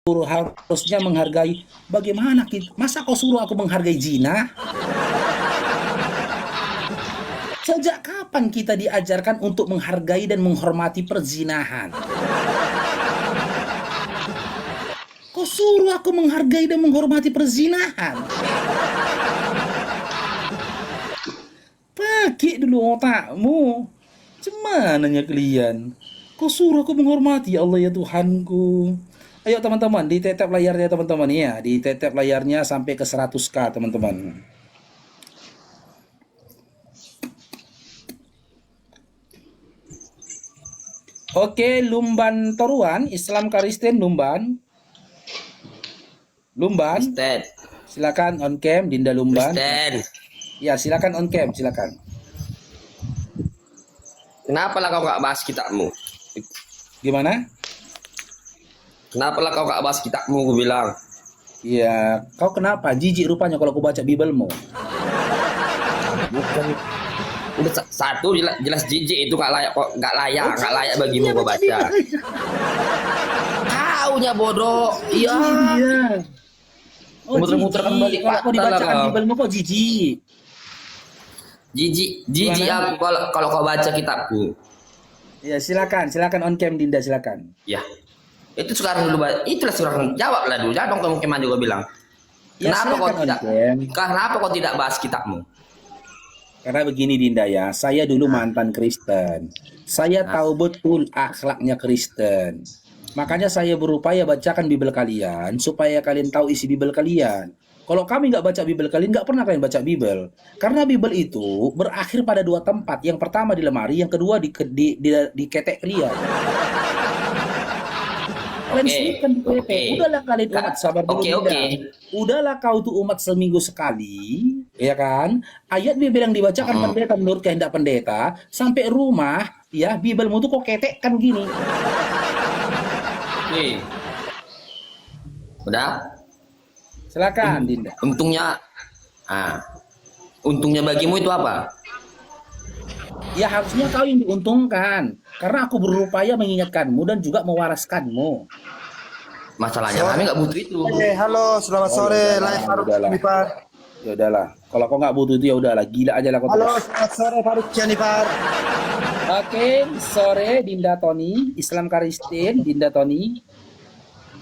harusnya menghargai. Bagaimana kita? Masa kau suruh aku menghargai zina? Sejak kapan kita diajarkan untuk menghargai dan menghormati perzinahan? Kau suruh aku menghargai dan menghormati perzinahan? Pakai dulu otakmu. Cemananya kalian? Kau suruh aku menghormati, ya Allah ya Tuhanku. Ayo teman-teman, ditetap layarnya teman-teman ya. Ditetap layarnya sampai ke 100k teman-teman. Oke, Lumban Toruan, Islam Kristen Lumban. Lumban, Kristen, silakan on cam Dinda Lumban. Kristen. Ya, silakan on cam, silakan. Kenapa lah kau gak bahas kitabmu? Gimana? Kenapa lah kau gak bahas kitabmu? Gue bilang. Ya, kau kenapa? Jijik rupanya kalau aku baca Biblemu. Bukan. Udah satu jelas jijik itu gak layak kok, gak layak bagimu gue baca. Taunya bodoh. Iya. Oh, Muter-muter kembali kalau kau dibacakan kau. Biblemu kok jijik. Jijik aku kalau kau baca kitabku. Ya, silakan on cam Dinda, silakan. Ya. Itu sekarang dulu, itulah sekarang jawab lah dulu. Jangan dong kamu juga bilang. Ya, Kenapa kau tidak bahas kitabmu? Karena begini Dinda ya, saya dulu mantan Kristen. Saya tahu betul akhlaknya Kristen. Makanya saya berupaya bacakan Bible kalian supaya kalian tahu isi Bible kalian. Kalau kami nggak baca Bible kalian, nggak pernah kalian baca Bible. Karena Bible itu berakhir pada dua tempat. Yang pertama di lemari, yang kedua di ketek kalian. Kalian simpan di ketek. Udahlah kalian umat sabar dulu. Udahlah kau tuh umat seminggu sekali, ya kan? Ayat Bible yang dibacakan pendeta menurut kehendak pendeta sampai rumah, ya Biblemu tuh kok ketek kan gini. Udah? Silakan Dinda. Untungnya bagimu itu apa? Ya harusnya kau yang diuntungkan. Karena aku berupaya mengingatkanmu dan juga mewaraskanmu. Masalahnya kami nggak butuh itu. Halo, selamat sore. Live Faruk Janipar. Ya udahlah. Kalau kau nggak butuh itu ya udahlah. Gila aja lah kau. Halo, selamat sore Faruk Janipar. Oke, sore Dinda Tony, Islam Kristen Dinda Tony.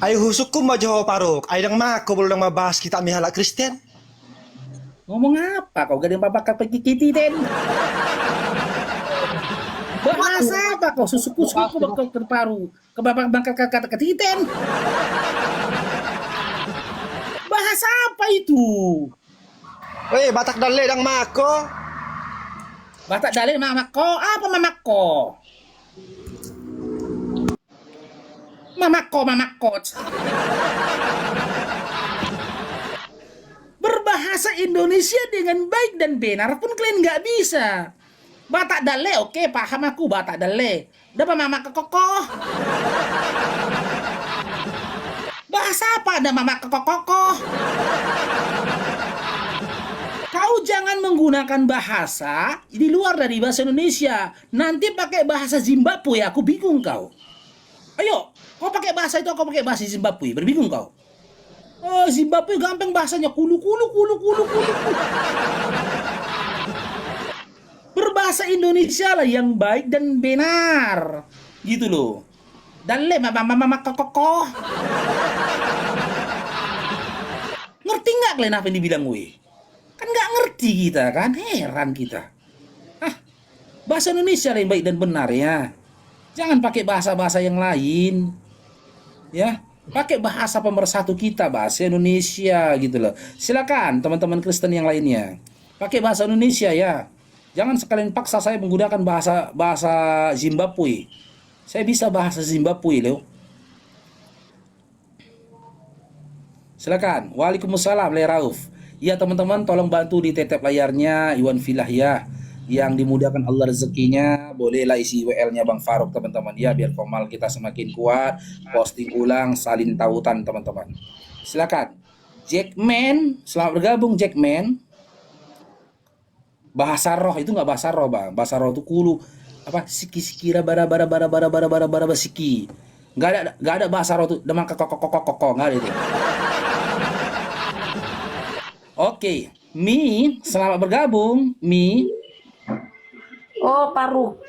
Ayo husukum majo Faruk. Ayo dang aku belum membahas kita mihalak Kristen. Ngomong apa kau? Gak ada yang bapak pergi kititen. Bahasa apa kau? Susuku bakal terparu. Kebapak bangka kata ketiten. Bahasa apa itu? Weh, Batak Dale dang mako. Batak dalil mamako. Apa mamako? Mamako. Berbahasa Indonesia dengan baik dan benar pun kalian nggak bisa. Batak dale, oke, paham aku Batak dale. Dapat mama kekokoh. Bahasa apa ada mama kekokoh? Kau jangan menggunakan bahasa di luar dari bahasa Indonesia. Nanti pakai bahasa Zimbabwe, aku bingung kau. Ayo, kau pakai bahasa itu, kau pakai bahasa Zimbabwe, berbingung kau. Oh, Zimbabwe gampang bahasanya kulu. Berbahasa Indonesia lah yang baik dan benar. Gitu loh. Dalle mama kokoh. Ngerti nggak kalian apa yang dibilang gue? Kan nggak ngerti kita kan, heran kita. Bahasa Indonesia lah yang baik dan benar ya. Jangan pakai bahasa-bahasa yang lain. Ya. Pakai bahasa pemersatu kita, bahasa Indonesia gitu loh. Silakan teman-teman Kristen yang lainnya. Pakai bahasa Indonesia ya. Jangan sekalian paksa saya menggunakan bahasa Zimbabwe. Saya bisa bahasa Zimbabwe loh. Silakan. Waalaikumsalam Le Rauf. Ya teman-teman tolong bantu di tetep layarnya Iwan Filah ya. Yang dimudahkan Allah rezekinya, bolehlah isi WL-nya Bang Faruk teman-teman ya, biar formal kita semakin kuat, posting ulang, salin tautan teman-teman. Silakan. Jackman, selamat bergabung Jackman. Bahasa roh itu nggak bahasa roh Bang. Bahasa roh itu kulu apa siki bara siki. Nggak ada bahasa rotu demang kok nggak ada itu. Oke, Mi, selamat bergabung, Mi. Oh, Paruk.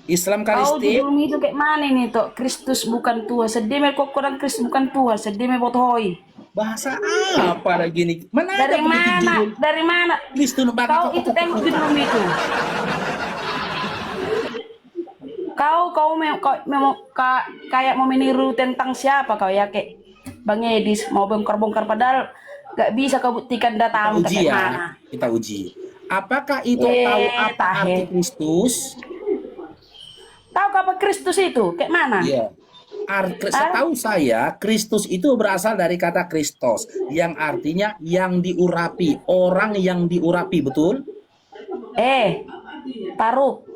Islam Kau Kalistik. judul itu kayak mana nih, Tok? Kristus bukan Tuhan. Sedih me kok kurang Kristus bukan Tuhan. Sedih me botohoi. Bahasa apa lagi nih? Mana ada Dari begitu mana? judul? Dari mana? Kristus bagi Kau itu tengok judul itu. Kayak mau meniru tentang siapa kau ya, kayak Bang Edis mau bongkar-bongkar padahal gak bisa kau buktikan data uji kayak ya. mana. Kita uji. Apakah itu tahu apa tahe. arti Kristus? Tahu apa Kristus itu? Kayak mana? Iya. Setahu saya, Kristus itu berasal dari kata Kristos, yang artinya yang diurapi, orang yang diurapi, betul? Paruk.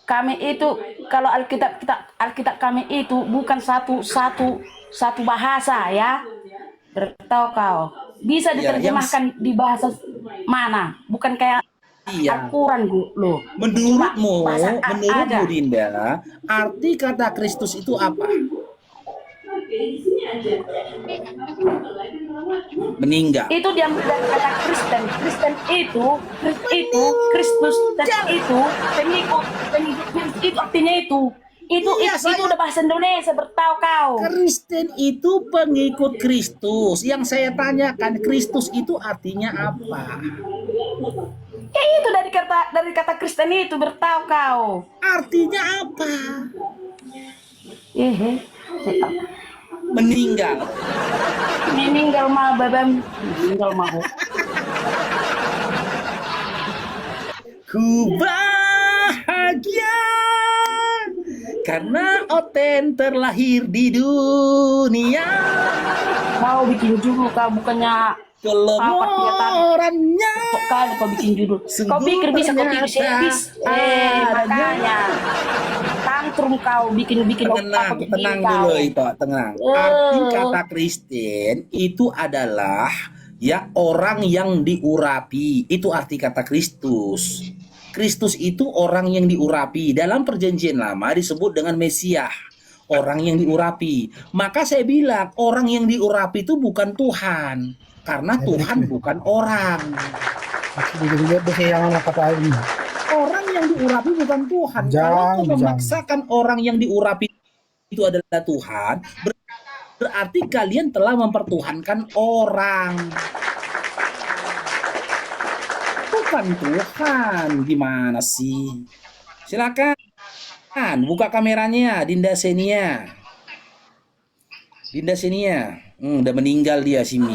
Kami itu kalau Alkitab kami itu bukan satu bahasa ya. Tahu kau? Bisa Ya, diterjemahkan di bahasa mana? Bukan kayak Iya. Al-Quran loh. Menurutmu, Bahasa ada. Dinda, arti kata Kristus itu apa? Meninggal. Itu diambil dari kata Kristen. Kristen itu Kristus dan itu pengikut itu artinya itu. Iya, Itu udah bahasa Indonesia, bertahu kau. Kristen itu pengikut Kristus. Yang saya tanyakan, Kristus itu artinya apa? Ya itu dari kata Kristen itu, bertahu kau. Artinya apa? Meninggal. Meninggal mah babam, meninggal mah. Ku bahagia karena Oten terlahir di dunia. Mau bikin judul kau bukannya Kelengorannya kali kau bikin judul. Kau pikir bisa kau bikin series? Makanya tantrum kau bikin tenang dulu itu, tenang. Arti kata Kristen itu adalah ya orang yang diurapi. Itu arti kata Kristus. Kristus itu orang yang diurapi. Dalam perjanjian lama disebut dengan Mesias, orang yang diurapi. Maka saya bilang orang yang diurapi itu bukan Tuhan, karena Tuhan bukan orang. Orang yang diurapi bukan Tuhan. Kalau kau memaksakan orang yang diurapi itu adalah Tuhan, berarti kalian telah mempertuhankan orang. Bukan Tuhan. Gimana sih? Silakan buka kameranya, Dinda Senia. Udah meninggal dia, Simi.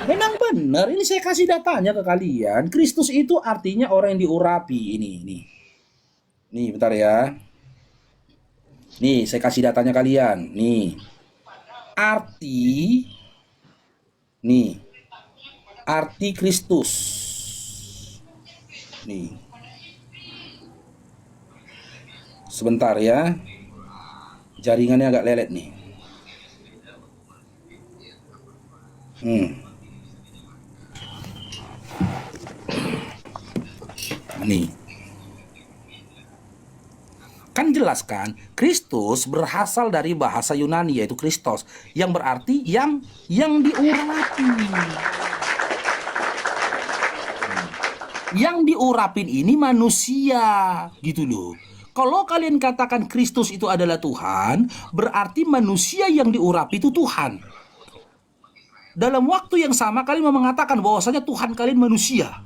Memang benar, ini saya kasih datanya ke kalian. Kristus itu artinya orang yang diurapi. Nih, bentar ya. Nih, saya kasih datanya kalian. Nih. Arti Kristus. Nih. Sebentar ya. Jaringannya agak lelet nih. Nih. Kan jelas kan, Kristus berasal dari bahasa Yunani yaitu Kristos, yang berarti yang diurapi. Yang diurapin ini manusia, gitu loh. Kalau kalian katakan Kristus itu adalah Tuhan, berarti manusia yang diurapi itu Tuhan. Dalam waktu yang sama kalian mau mengatakan bahwasanya Tuhan kalian manusia.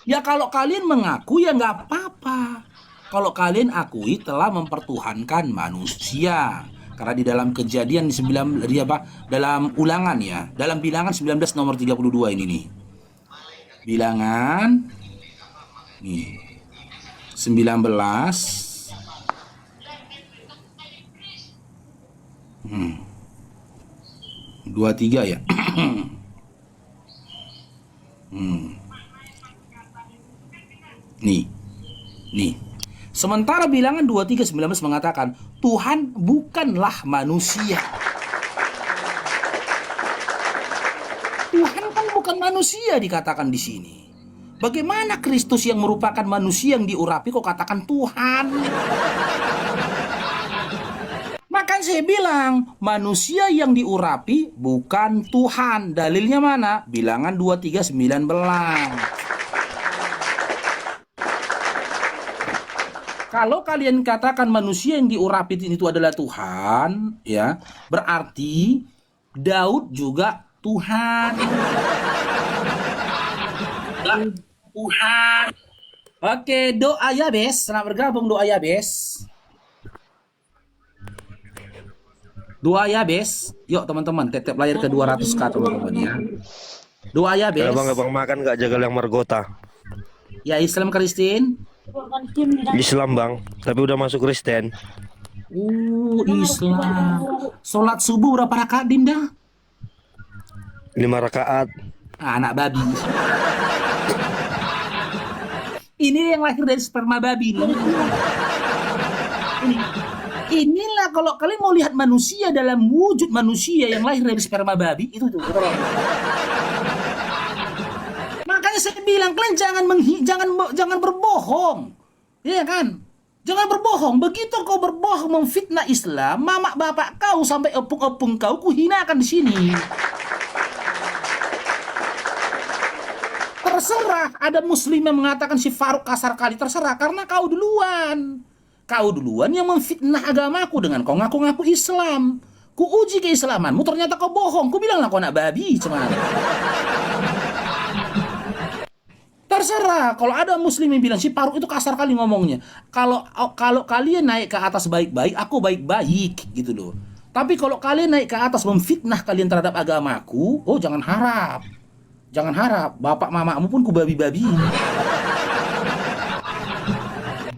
Ya kalau kalian mengaku ya nggak apa-apa. Kalau kalian akui telah mempertuhankan manusia. Karena di dalam Kejadian dalam Ulangan ya, dalam Bilangan 19 nomor 32 ini nih. Bilangan nih 19 23 ya. Nih. Sementara Bilangan 23:19 mengatakan Tuhan bukanlah manusia. Tuhan kan bukan manusia dikatakan di sini. Bagaimana Kristus yang merupakan manusia yang diurapi kok katakan Tuhan? Maka saya bilang, manusia yang diurapi bukan Tuhan. Dalilnya mana? Bilangan 23:19. Kalau kalian katakan manusia yang diurapi itu adalah Tuhan, ya, berarti Daud juga Tuhan. Tuhan. Oke, doa ya, Bes. Selamat bergabung doa ya, Bes. Doa ya, Bes. Yuk teman-teman, tetep layar ke 200k teman-teman ya. Doa ya, Bes. Abang makan gak jagal yang margota? Ya, Islam Kristen. Islam bang, tapi udah masuk Kristen. Islam. Sholat subuh berapa rakaat, Dinda? 5 rakaat. Anak babi. Ini yang lahir dari sperma babi nih. Inilah kalau kalian mau lihat manusia dalam wujud manusia yang lahir dari sperma babi, itu tuh. Makanya saya bilang kalian jangan berbohong. Iya kan? Jangan berbohong. Begitu kau berbohong memfitnah Islam, mama bapak kau sampai epung-epung kau kuhinakan di sini. Terserah ada muslim yang mengatakan si Faruk kasar kali, terserah karena kau duluan. Kau duluan yang memfitnah agamaku dengan kau ngaku-ngaku Islam. Ku uji keislamanmu, ternyata kau bohong. Ku bilang lah kau nak babi cuman. Terserah kalau ada muslim yang bilang si Faruk itu kasar kali ngomongnya. Kalau kalian naik ke atas baik-baik, aku baik-baik gitu loh. Tapi kalau kalian naik ke atas memfitnah kalian terhadap agamaku, oh jangan harap. Jangan harap, bapak mamamu pun ku babi-babi.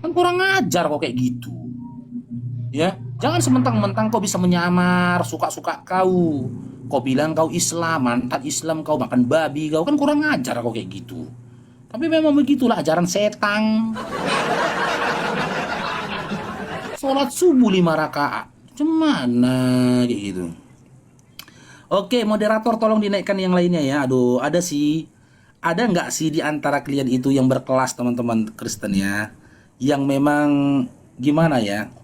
Kan kurang ajar kok kayak gitu. Ya, jangan sementang-mentang kau bisa menyamar suka-suka kau. Kau bilang kau Islam, mantan Islam kau makan babi kau, kan kurang ajar kok kayak gitu. Tapi memang begitulah ajaran setan. Sholat subuh 5 rakaat. Cemana kayak gitu. Oke, moderator tolong dinaikkan yang lainnya ya. Aduh, ada nggak sih di antara kalian itu yang berkelas teman-teman Kristen ya, yang memang gimana ya,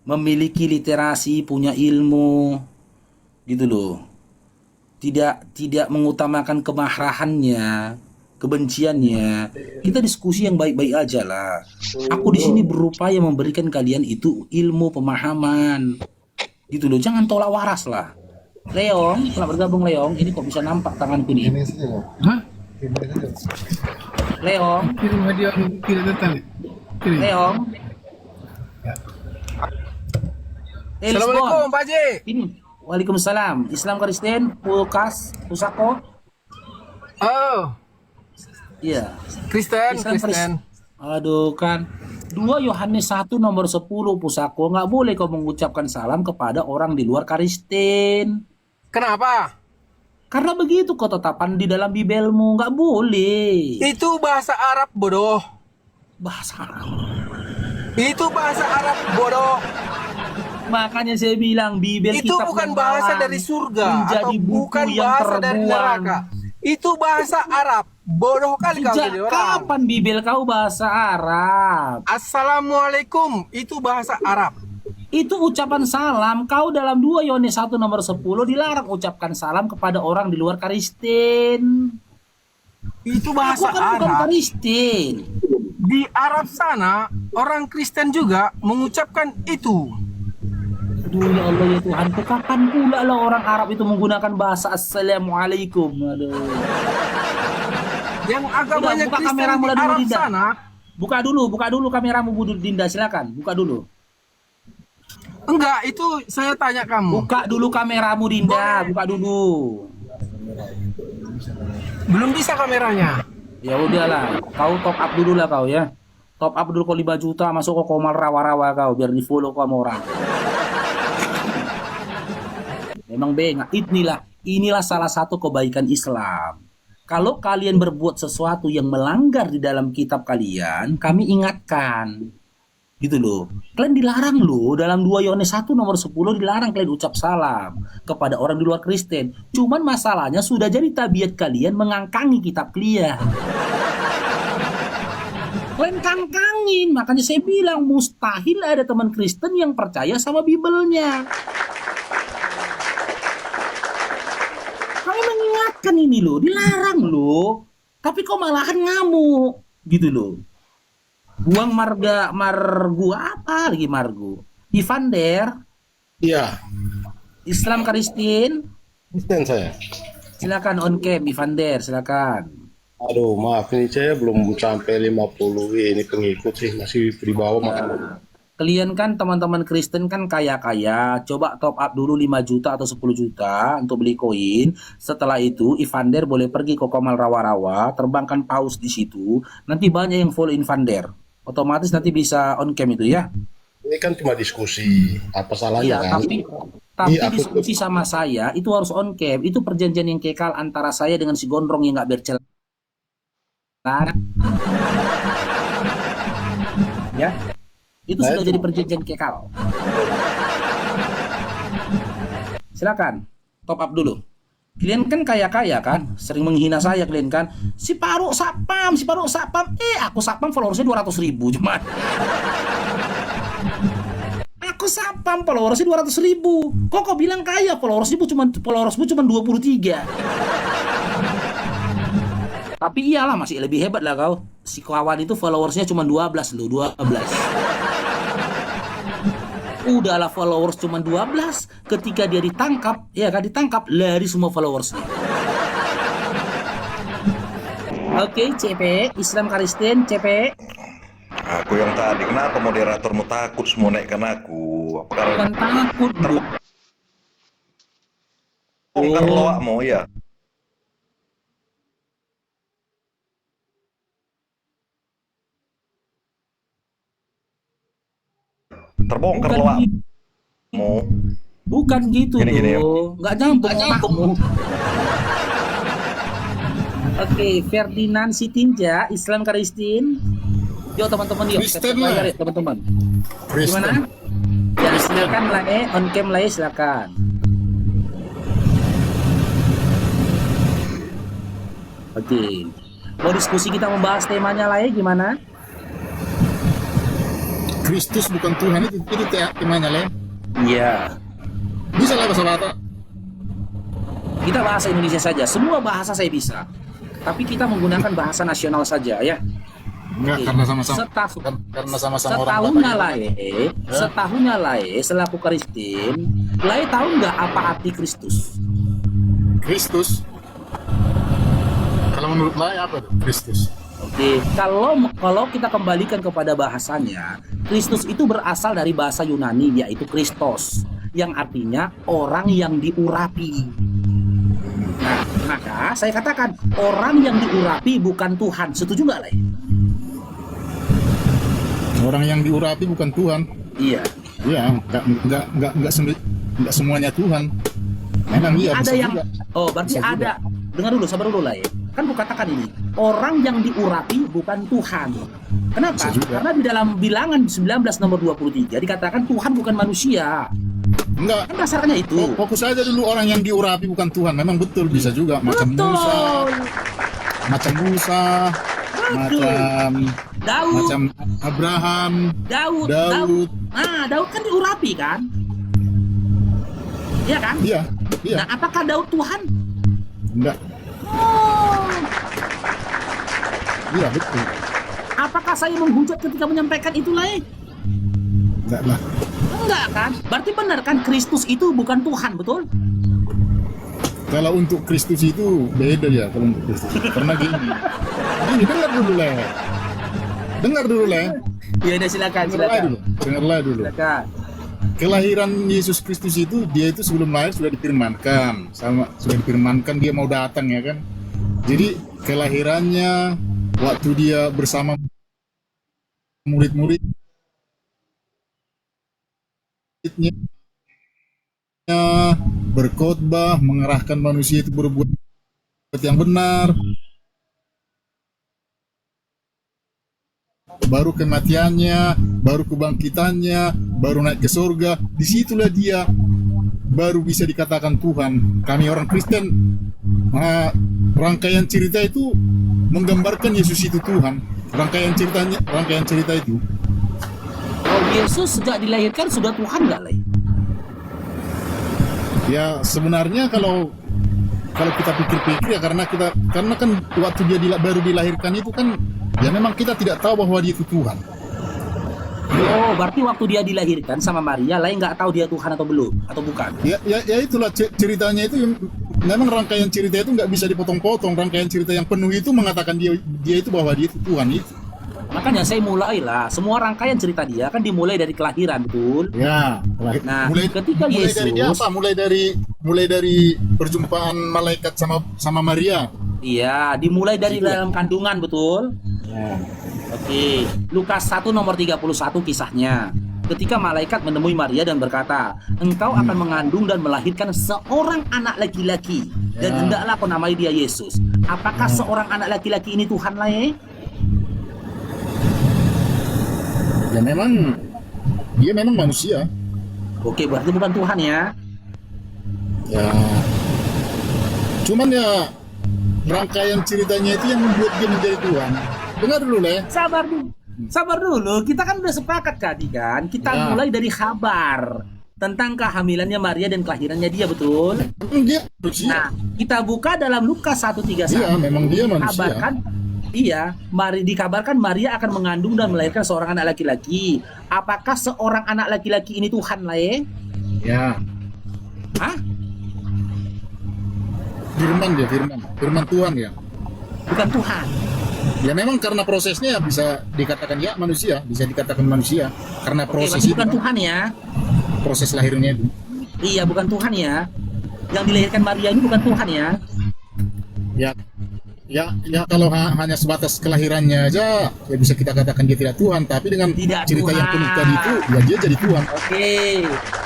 memiliki literasi, punya ilmu, gitu loh. Tidak mengutamakan kemarahannya, kebenciannya. Kita diskusi yang baik-baik aja lah. Aku di sini berupaya memberikan kalian itu ilmu pemahaman, gitu loh. Jangan tolak waras lah. Leong, selamat bergabung Leong. Ini kok bisa nampak tanganku nih? Hah? Leong. Leong. Assalamualaikum Pak Haji. Ini. Waalaikumsalam. Islam Kristen, Pusako. Oh, Iya. Kristen. Aduh kan. 2 Yohanes 1 nomor 10 Pusako. Nggak boleh kau mengucapkan salam kepada orang di luar Kristen. Kenapa? Karena begitu ketetapan di dalam Bibelmu, nggak boleh. Itu bahasa Arab bodoh. Bahasa Arab. Itu bahasa Arab bodoh. Makanya saya bilang Bibel Itu kitab bukan yang bahasa malang, dari surga menjadi atau buku bukan yang bahasa dari terbuang. neraka. Itu bahasa Arab. Bodoh kali kau Sejak jadi orang. kapan Bibel kau bahasa Arab? Assalamualaikum itu bahasa Arab. Itu ucapan salam. Kau dalam 2 Yohanes 1 nomor 10 dilarang ucapkan salam kepada orang di luar Kristen. Itu Aku bahasa kan bukan Arab. Kristen. Di Arab sana orang Kristen juga mengucapkan itu. Aduh ya Allah ya Tuhanku, kapan pula lah orang Arab itu menggunakan bahasa Assalamualaikum? Aduh. Yang agamanya Buka Kristen kamera di mulai dulu, Arab Dinda. sana. Buka dulu kameramu Bu Dinda, silakan. Buka dulu. Enggak, itu saya tanya kamu. Buka dulu kameramu Dinda, buka dulu. Belum bisa kameranya. Ya udahlah, kau top up dulu lah kau ya. Top up dulu kau 5 juta, masuk ke komal rawa-rawa kau biar di follow kau sama orang. Memang bengak. Inilah salah satu kebaikan Islam. Kalau kalian berbuat sesuatu yang melanggar di dalam kitab kalian, kami ingatkan. Gitu loh. Kalian dilarang loh, dalam 2 Yohanes 1 nomor 10 dilarang kalian ucap salam kepada orang di luar Kristen. Cuman masalahnya sudah jadi tabiat kalian mengangkangi kitab kalian. Kalian kangkangin, makanya saya bilang mustahil ada teman Kristen yang percaya sama Bibelnya. Kami mengingatkan ini loh, dilarang loh. Tapi kok malahan ngamuk, gitu loh. Buang margu apa lagi margu? Ivander, Iya, Islam Karistin, Kristen saya. silakan on cam Ivander, silakan. Aduh, maaf ini saya belum sampai 50 ini pengikut sih, masih di bawah makanya. Kalian kan teman-teman Kristen kan kaya-kaya, coba top up dulu 5 juta atau 10 juta untuk beli koin. Setelah itu Ivander boleh pergi ke Komal Rawa-Rawa, terbangkan paus di situ. Nanti banyak yang follow Ivander. Otomatis nanti bisa on cam itu ya. Ini kan cuma diskusi, apa salahnya Iya, kan? tapi Iya, aku- diskusi sama saya itu harus on cam. Itu perjanjian yang kekal antara saya dengan si gondrong yang nggak bercela. Ya, itu Saya sudah jadi perjanjian kekal. Silakan, top up dulu. Kalian kan kaya-kaya kan, sering menghina saya kalian kan. Si Paruk Sapam. Aku Sapam followersnya 200.000 cuman. Aku Sapam followersnya 200.000. Kok kau bilang kaya followersmu cuma 23. Tapi iyalah masih lebih hebat lah kau. Si kawan itu followersnya cuma 12 loh, 12. Udahlah followers cuma 12, ketika dia ditangkap, ya kan ditangkap, lari semua followersnya. Oke, CP, Islam Karistin, CP. Aku yang tadi, kenapa moderatormu takut semua naikkan aku? Apa karena Bukan takut, bro. bongkar loakmu ya? Terbongkar Bukan loakmu. gitu, bukan gitu Gini, ya. loh. Nggak nyambung otakmu. Oke, Ferdinand Sitinja, Islam Karistin. Yuk teman-teman, yuk. Kristen Kita lah. bayar, yuk, teman-teman. Kristen. Gimana? Ya, silakan lah on cam lah silakan. Oke. Mau diskusi kita membahas temanya lah gimana? Kristus bukan Tuhan itu temanya Le. Iya. Bisa lah bahasa Batak. Kita bahasa Indonesia saja. Semua bahasa saya bisa. Tapi kita menggunakan bahasa nasional saja ya. Enggak, Oke. karena sama-sama Setahun- karena sama-sama orang Setahunnya Batak. setahunnya selaku Kristen, Lai tahu nggak apa arti Kristus? Kristus. Kalau menurut saya apa tuh Kristus? Oke, kalau kita kembalikan kepada bahasanya, Kristus itu berasal dari bahasa Yunani yaitu Kristos, yang artinya orang yang diurapi. Nah, maka saya katakan orang yang diurapi bukan Tuhan. Setuju nggak, Lai? Orang yang diurapi bukan Tuhan. Iya. Iya, enggak semuanya Tuhan. Memang iya Ada bisa yang juga. oh berarti Bisa ada. Dengar dulu, sabar dulu lah ya. Kan kukatakan ini, orang yang diurapi bukan Tuhan. Kenapa? Bisa juga. Karena di dalam bilangan 19 nomor 23 dikatakan Tuhan bukan manusia. Enggak. Kan dasarnya itu. Fokus aja dulu orang yang diurapi bukan Tuhan. Memang betul bisa juga macam Musa, macam Musa, macam Daud, Abraham, Daud. Daud. Nah, Daud kan diurapi kan? Iya kan? Iya, iya. Nah, apakah Daud Tuhan? Enggak. Oh. Iya, betul. Apakah saya menghujat ketika menyampaikan itu, Lai? Enggak lah. Enggak kan? Berarti benar kan Kristus itu bukan Tuhan, betul? Kalau untuk Kristus itu beda ya kalau untuk Kristus. Karena gini. Gini, dengar dulu, Le. Dengar dulu, Le. Ya udah silakan, Dengarlah dulu. Silakan. Kelahiran Yesus Kristus itu dia itu sebelum lahir sudah difirmankan, sudah difirmankan dia mau datang ya kan. Jadi kelahirannya waktu dia bersama murid-muridnya berkhotbah, mengarahkan manusia itu berbuat yang benar. Baru kematiannya, baru kebangkitannya, baru naik ke surga. Disitulah dia baru bisa dikatakan Tuhan. Kami orang Kristen, rangkaian cerita itu menggambarkan Yesus itu Tuhan. rangkaian cerita itu. Oh, Yesus sejak dilahirkan sudah Tuhan nggak, Lay? Ya sebenarnya kalau kita pikir-pikir ya karena kan waktu dia baru dilahirkan itu kan ya memang kita tidak tahu bahwa dia itu Tuhan. Oh, berarti waktu dia dilahirkan sama Maria, Lay nggak tahu dia Tuhan atau belum, atau bukan? Ya itulah ceritanya itu memang rangkaian cerita itu nggak bisa dipotong-potong. Rangkaian cerita yang penuh itu mengatakan dia itu bahwa dia itu Tuhan itu. Makanya saya mulailah, semua rangkaian cerita dia kan dimulai dari kelahiran, betul? Ya. Nah, mulai ketika dari Yesus, dia apa? Mulai dari perjumpaan malaikat sama Maria. iya, dimulai dari dalam kandungan, betul? Ya. Oke, Lukas 1 nomor 31 kisahnya. Ketika malaikat menemui Maria dan berkata, engkau akan mengandung dan melahirkan seorang anak laki-laki, dan hendaklah kau namai dia Yesus. Apakah seorang anak laki-laki ini Tuhan, Lay? Ya memang dia memang manusia. Oke, berarti bukan Tuhan ya. Ya. Cuman ya rangkaian ceritanya itu yang membuat dia menjadi Tuhan. Dengar dulu, Le. Sabar dulu, kita kan udah sepakat tadi kan. Kita Ya. mulai dari kabar tentang kehamilannya Maria dan kelahirannya dia, betul? Dia manusia. Nah, kita buka dalam Lukas 1:31. Iya, memang dia manusia. Dikabarkan Maria akan mengandung dan melahirkan seorang anak laki-laki. Apakah seorang anak laki-laki ini Tuhan, Lay? Ya. Hah? Firman Tuhan ya. Bukan Tuhan. Ya memang karena prosesnya bisa dikatakan ya manusia, bisa dikatakan manusia karena Oke, proses berarti itu, bukan Tuhan ya. proses lahirnya itu. Iya, bukan Tuhan ya. Yang dilahirkan Maria ini bukan Tuhan ya. Ya kalau hanya sebatas kelahirannya aja ya bisa kita katakan dia tidak Tuhan, tapi dengan Tidak cerita yang Tuhan. penuh tadi itu ya dia jadi Tuhan. Oke,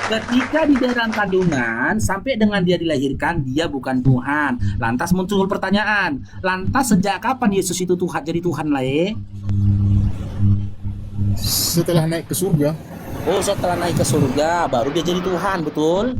ketika di dalam kandungan sampai dengan dia dilahirkan, dia bukan Tuhan. Lantas muncul pertanyaan, lantas sejak kapan Yesus itu Tuhan jadi Tuhan, Lay? Setelah naik ke surga. Oh, setelah naik ke surga baru dia jadi Tuhan, betul?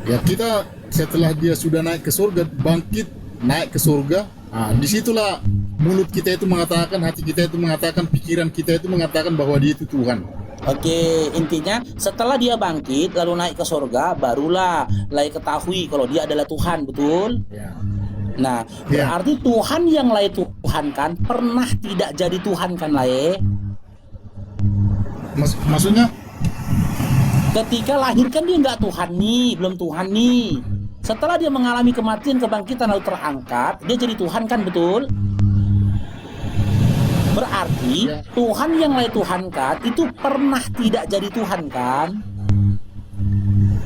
Ya kita setelah dia sudah naik ke surga, bangkit naik ke surga, nah disitulah mulut kita itu mengatakan, hati kita itu mengatakan, pikiran kita itu mengatakan bahwa dia itu Tuhan. Oke, intinya setelah dia bangkit lalu naik ke surga, barulah Lay ketahui kalau dia adalah Tuhan, betul? Ya. Nah, Ya. berarti Tuhan yang Lay Tuhan kan pernah tidak jadi Tuhan kan, Lay? Maksudnya Ketika lahir kan dia nggak Tuhan nih, belum Tuhan nih. Setelah dia mengalami kematian, kebangkitan lalu terangkat, dia jadi Tuhan kan, betul? Berarti Ya. Tuhan yang Lay Tuhankan itu pernah tidak jadi Tuhan kan?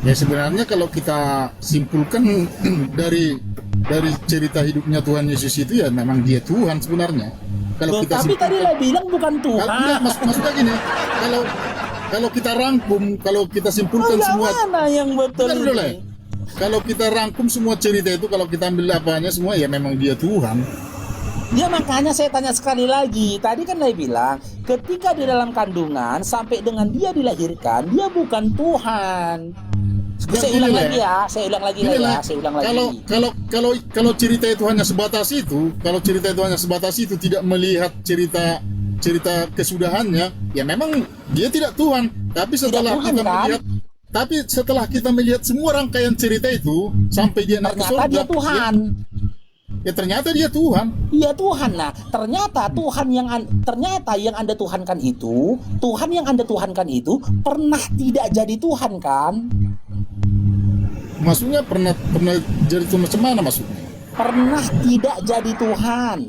ya sebenarnya kalau kita simpulkan dari cerita hidupnya Tuhan Yesus itu ya memang dia Tuhan sebenarnya. Kalau Loh, kita tapi tadi Lay bilang bukan Tuhan. enggak, maksudnya gini, kalau kita rangkum, kalau kita simpulkan semua, Mana yang betul Bentar dulu, ini? Le. Kalau kita rangkum semua cerita itu, kalau kita ambil apanya semua, ya memang dia Tuhan. Ya makanya saya tanya sekali lagi. Tadi kan Lay bilang ketika di dalam kandungan sampai dengan dia dilahirkan, dia bukan Tuhan. Ya, Saya gini, ulang Le. lagi ya, saya ulang lagi lah Gini, ya, Le. saya ulang lagi. Kalau cerita itu hanya sebatas itu, tidak melihat cerita kesudahannya, ya memang dia tidak Tuhan. Tapi setelah Tuhan, kita kan? melihat, tapi setelah kita melihat semua rangkaian cerita itu sampai dia naik ke Ternyata surga, dia Tuhan. Ya ternyata dia Tuhan. Iya Tuhan. Nah, ternyata ternyata yang Anda Tuhankan itu, Tuhan yang Anda Tuhankan itu pernah tidak jadi Tuhan kan? Maksudnya pernah jadi Tuhan macam mana maksudnya? Pernah tidak jadi Tuhan.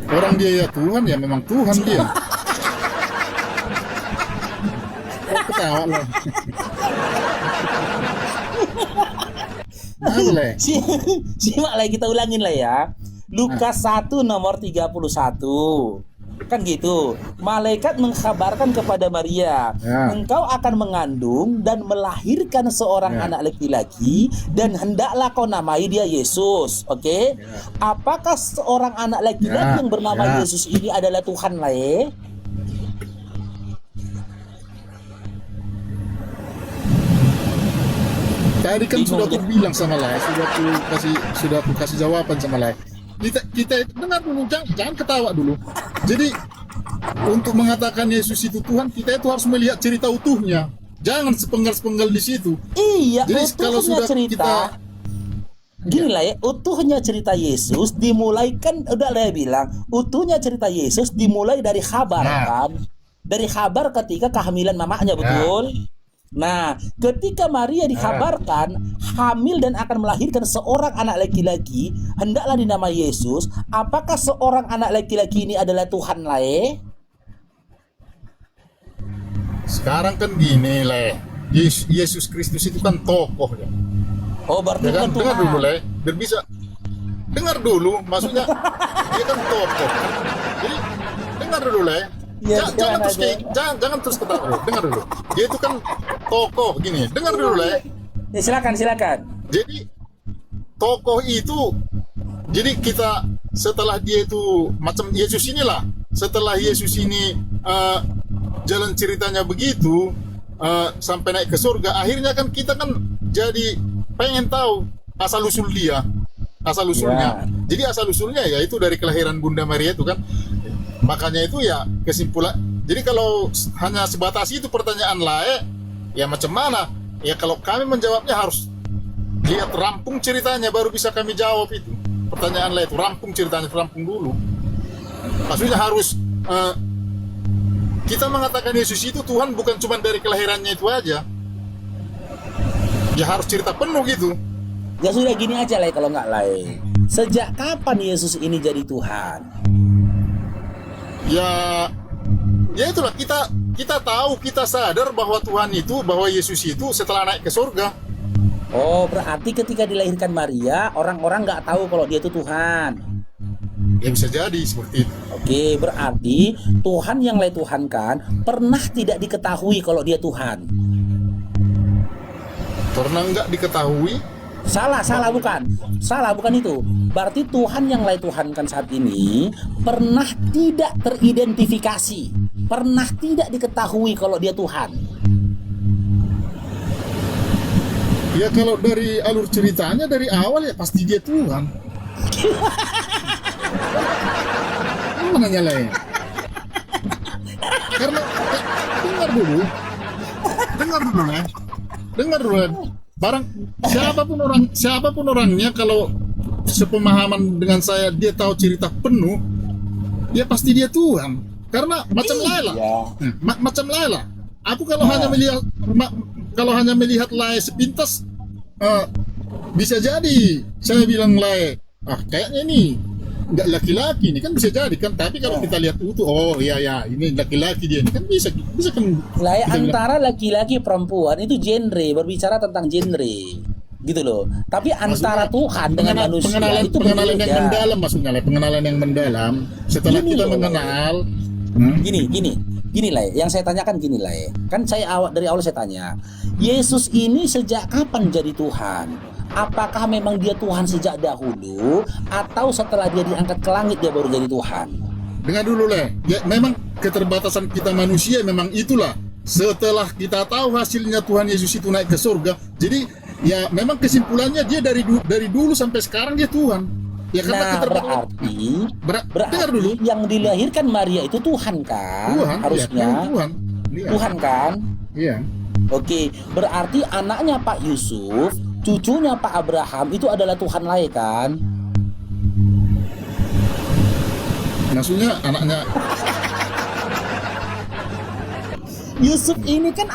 Orang dia ya Tuhan, ya memang Tuhan dia. Ketawa loh. Nah, boleh. Simak lah, kita ulangin lah ya. Lukas 1 nomor 31. Kan gitu. Malaikat mengkabarkan kepada Maria, Ya. engkau akan mengandung dan melahirkan seorang Ya. anak laki-laki dan hendaklah kau namai dia Yesus. Oke? Apakah seorang anak laki-laki Ya. yang bernama Ya. Yesus ini adalah Tuhan lah ya? Tadi kan Bingung sudah dia. aku bilang sama Lai, sudah aku kasih jawaban sama Lai. kita dengar dulu, jangan ketawa dulu. Jadi untuk mengatakan Yesus itu Tuhan, kita itu harus melihat cerita utuhnya. Jangan sepenggal-sepenggal di situ. Iya, Jadi kalau utuhnya sudah cerita. Gini lah ya, utuhnya cerita Yesus dimulai kan udah lah bilang, utuhnya cerita Yesus dimulai dari kabar kan. Dari kabar ketika kehamilan mamanya, betul? Nah, ketika Maria dikabarkan hamil dan akan melahirkan seorang anak laki-laki, hendaklah dinamai Yesus. Apakah seorang anak laki-laki ini adalah Tuhan lah ya? Sekarang kan gini Le, Yesus Kristus itu kan tokoh ya. Oh, berarti Ya kan, bukan dengar Tuhan. dulu Le, biar bisa dengar dulu, maksudnya dia kan tokoh. Jadi dengar dulu Le. Ya, Jangan terus ketawa dulu. Dengar dulu. Dia itu kan tokoh gini. Dengar dulu Le. Ya, silakan. Jadi tokoh itu, jadi kita setelah dia itu macam Yesus inilah, setelah Yesus ini jalan ceritanya begitu sampai naik ke surga, akhirnya kan kita kan jadi pengen tahu asal usul dia, asal usulnya. Jadi asal usulnya ya itu dari kelahiran Bunda Maria itu kan. Makanya itu ya kesimpulan. Jadi kalau hanya sebatas itu pertanyaan lain, ya macam mana? Ya kalau kami menjawabnya harus lihat rampung ceritanya baru bisa kami jawab itu. Pertanyaan lain itu rampung ceritanya, rampung dulu. Maksudnya harus kita mengatakan Yesus itu Tuhan bukan cuma dari kelahirannya itu aja. Ya harus cerita penuh gitu. Ya sudah gini aja lah kalau nggak lain. Sejak kapan Yesus ini jadi Tuhan? Ya itulah kita tahu, kita sadar bahwa Tuhan itu, bahwa Yesus itu setelah naik ke surga. Oh, berarti ketika dilahirkan Maria, orang-orang nggak tahu kalau dia itu Tuhan. Ya bisa jadi seperti itu. Oke, berarti Tuhan yang lain Tuhan kan pernah tidak diketahui kalau dia Tuhan. Pernah nggak diketahui? Salah bukan itu. Berarti Tuhan yang lain Tuhan kan saat ini pernah tidak teridentifikasi, pernah tidak diketahui kalau dia Tuhan. Ya kalau dari alur ceritanya dari awal ya pasti dia Tuhan. Mana nyalain? Karena dengar dulu ya. Barang siapapun orangnya kalau sepemahaman dengan saya dia tahu cerita penuh, ya pasti dia Tuhan. Karena macam Laila, macam Laila. Aku kalau hanya melihat Laila sepintas, bisa jadi saya bilang Laila, kayaknya ini nggak laki-laki ini kan bisa jadi kan. Tapi kalau kita lihat utuh, oh iya ini laki-laki dia ini kan bisa kan. Lah antara laki-laki perempuan itu genre, berbicara tentang genre gitu loh. Tapi antara Tuhan dengan manusia itu pengenalan yang berbeda. mendalam, maksudnya pengenalan yang mendalam setelah Gini kita loh, mengenal. Gini lah, yang saya tanyakan gini lah, kan saya dari awal saya tanya, Yesus ini sejak kapan jadi Tuhan? Apakah memang dia Tuhan sejak dahulu atau setelah dia diangkat ke langit dia baru jadi Tuhan? Dengar dulu Le, ya memang keterbatasan kita manusia memang itulah. Setelah kita tahu hasilnya Tuhan Yesus itu naik ke surga, jadi ya memang kesimpulannya dia dari dulu sampai sekarang dia Tuhan. Ya karena berarti dengar dulu. yang dilahirkan Maria itu Tuhan kan? Tuhan, harusnya ya, Tuhan. Ya. Tuhan kan? Iya. Oke, berarti anaknya Pak Yusuf, cucunya Pak Abraham itu adalah Tuhan lain kan? Maksudnya anaknya Yusuf ini kan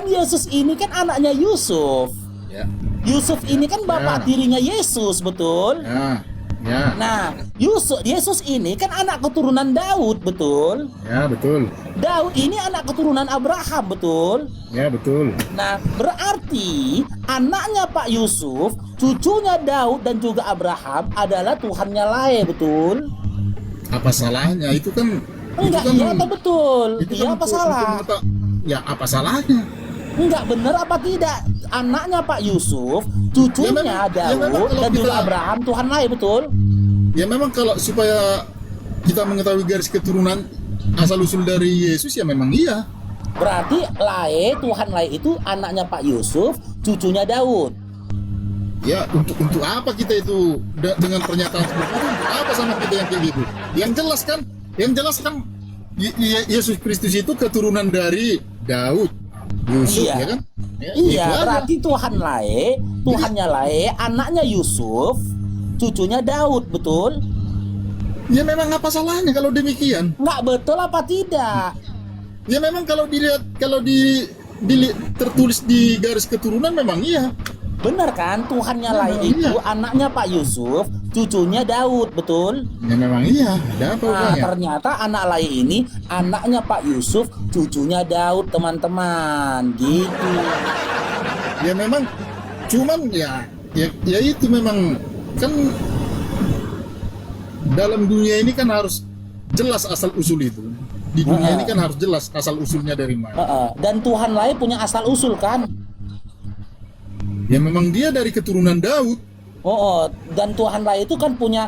Yesus ini kan anaknya Yusuf. ya. Yusuf ini kan bapak tirinya Yesus, betul? Ya. Nah, Yesus ini kan anak keturunan Daud, betul? Ya, betul. Daud ini anak keturunan Abraham, betul? Ya, betul. Nah, berarti anaknya Pak Yusuf, cucunya Daud dan juga Abraham adalah Tuhannya lain, betul? Apa salahnya? Itu kan Enggak, iya apa betul? itu Iya kan apa salah? Ya, apa salahnya? Enggak benar apa tidak? Anaknya Pak Yusuf, cucunya Daud dan juga Abraham Tuhan lain, betul? Ya memang kalau supaya kita mengetahui garis keturunan asal usul dari Yesus ya memang iya. Berarti Tuhan lain itu anaknya Pak Yusuf, cucunya Daud. Ya untuk apa kita itu dengan pernyataan seperti itu? Untuk apa sama kita yang kayak gitu? Yang jelas kan Yesus Kristus itu keturunan dari Daud, Yusuf, Iya. ya kan? Ya, itu Iya, aja. berarti Tuhannya Lae, anaknya Yusuf, cucunya Daud, betul? Ya memang apa salahnya kalau demikian? Nggak betul apa tidak? Ya memang kalau dilihat tertulis di garis keturunan memang iya. Benar kan? Tuhannya Lae Memang itu iya. anaknya Pak Yusuf, cucunya Daud, betul? Ya memang iya. Ada apa Nah, hubungannya? ternyata anak Lae ini anaknya Pak Yusuf, cucunya Daud, teman-teman. Gitu. Ya memang cuman ya itu memang kan dalam dunia ini kan harus jelas asal usul itu. Di dunia ini kan harus jelas asal usulnya dari mana. Dan Tuhan Lae punya asal usul kan? Ya memang dia dari keturunan Daud. Dan Tuhan Lae itu kan punya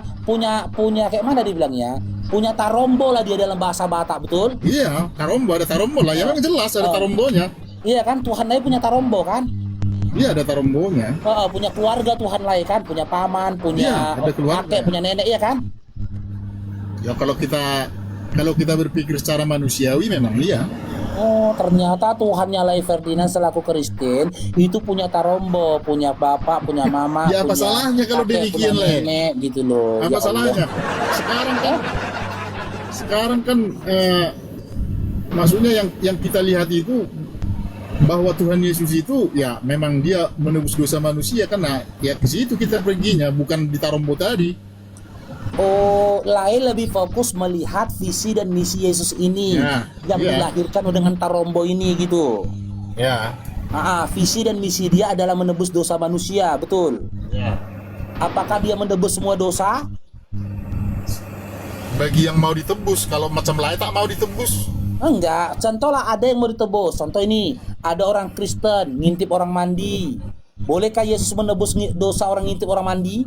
kayak mana dibilangnya? Punya tarombo lah dia dalam bahasa Batak, betul? Iya, tarombo, ada tarombo lah. Ya memang jelas ada tarombonya. Iya kan? Tuhan Lae punya tarombo kan? Iya, ada tarombonya. Punya keluarga Tuhan Lae kan? Punya paman, punya Iya, ada keluarga. kakek, punya nenek, iya kan? Ya kalau kita berpikir secara manusiawi memang iya. Oh, ternyata Tuhannya Lae Ferdinand selaku Kristen itu punya tarombo, punya bapak, punya mama, Ya, apa punya salahnya kalau kakek, demikian, punya Le? nenek gitu loh. Apa Ya Allah. salahnya? Sekarang kan maksudnya yang kita lihat itu bahwa Tuhan Yesus itu ya memang dia menebus dosa manusia, karena ya ke situ kita perginya, bukan di tarombo tadi. Oh, Lae lebih fokus melihat visi dan misi Yesus ini Ya, yang iya. dilahirkan dengan tarombo ini gitu. Ya. Visi dan misi dia adalah menebus dosa manusia, betul? Ya. Apakah dia menebus semua dosa? Bagi yang mau ditebus, kalau macam lain tak mau ditebus. Enggak, contoh lah ada yang mau ditebus. Contoh ini, ada orang Kristen ngintip orang mandi. Bolehkah Yesus menebus dosa orang ngintip orang mandi?